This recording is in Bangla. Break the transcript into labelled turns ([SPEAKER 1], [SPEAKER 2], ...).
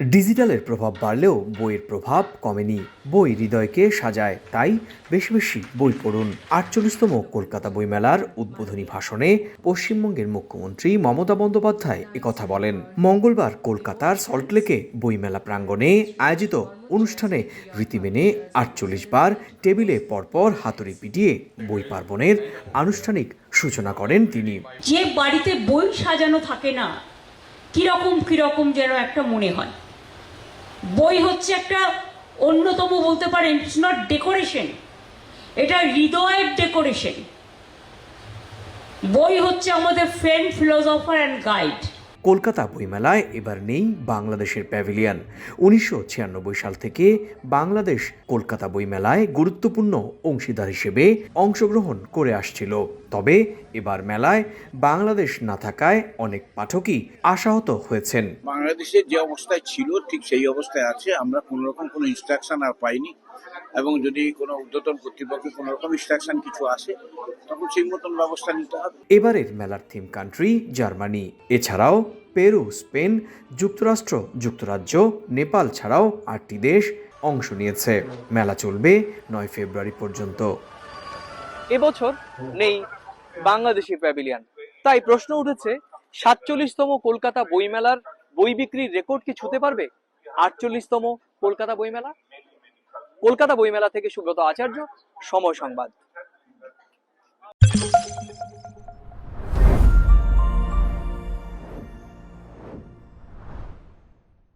[SPEAKER 1] ডিজিটালের প্রভাব বাড়লেও বইয়ের প্রভাব কমেনি। বই হৃদয়কে সাজায়, তাই বেশি বেশি বই পড়ুন। ৪৮তম কলকাতা বইমেলার উদ্বোধনী ভাষণে পশ্চিমবঙ্গের মুখ্যমন্ত্রী মমতা বন্দ্যোপাধ্যায় একথা বলেন। মঙ্গলবার কলকাতার সল্টলেকে বইমেলা প্রাঙ্গণে আয়োজিত অনুষ্ঠানে রীতি মেনে ৪৮ বার টেবিলে পরপর হাতুড়ি পিটিয়ে বই পার্বণের আনুষ্ঠানিক সূচনা করেন তিনি।
[SPEAKER 2] যে বাড়িতে বই সাজানো থাকে না, কিরকম যেন একটা মনে হয়। বই হচ্ছে একটা অন্যতম, বলতে পারেন ইটস নট ডেকোরেশন, এটা হৃদয়ের ডেকোরেশন। বই হচ্ছে আমাদের friend, philosopher and guide.
[SPEAKER 1] Kolkata বইমেলায় এবার নেই বাংলাদেশের প্যাভিলিয়ন। ১৯৯৬ সাল থেকে বাংলাদেশ কলকাতা বইমেলায় গুরুত্বপূর্ণ অংশীদার হিসেবে অংশগ্রহণ করে আসছিল। তবে এবার মেলায় বাংলাদেশ না থাকায় অনেক পাঠকই আশাহত হয়েছেন।
[SPEAKER 3] বাংলাদেশের যে অবস্থায় ছিল ঠিক সেই অবস্থায় আছে। আমরা কোনো ইনস্ট্রাকশন আর পাইনি, এবং যদি কোনো ঊর্ধ্বতন কর্তৃপক্ষের কোনো রকম ইনস্ট্রাকশন কিছু আসে তখন সেই মতন ব্যবস্থা নিতে হবে।
[SPEAKER 1] এবারের মেলার থিম কান্ট্রি জার্মানি, এছাড়াও পেরু, স্পেন, যুক্তরাষ্ট্র, যুক্তরাজ্য, নেপাল ছাড়াও ৮টি দেশ অংশ নিয়েছে। মেলা চলবে ৯ ফেব্রুয়ারি পর্যন্ত।
[SPEAKER 4] এবছর নেই বাংলাদেশি প্যাভিলিয়ন, তাই প্রশ্ন উঠেছে ৪৭তম কলকাতা বইমেলার বই বিক্রির রেকর্ড কি ছুঁতে পারবে ৪৮তম কলকাতা বইমেলা? কলকাতা বইমেলা থেকে সুব্রত আচার্য, সময় সংবাদ।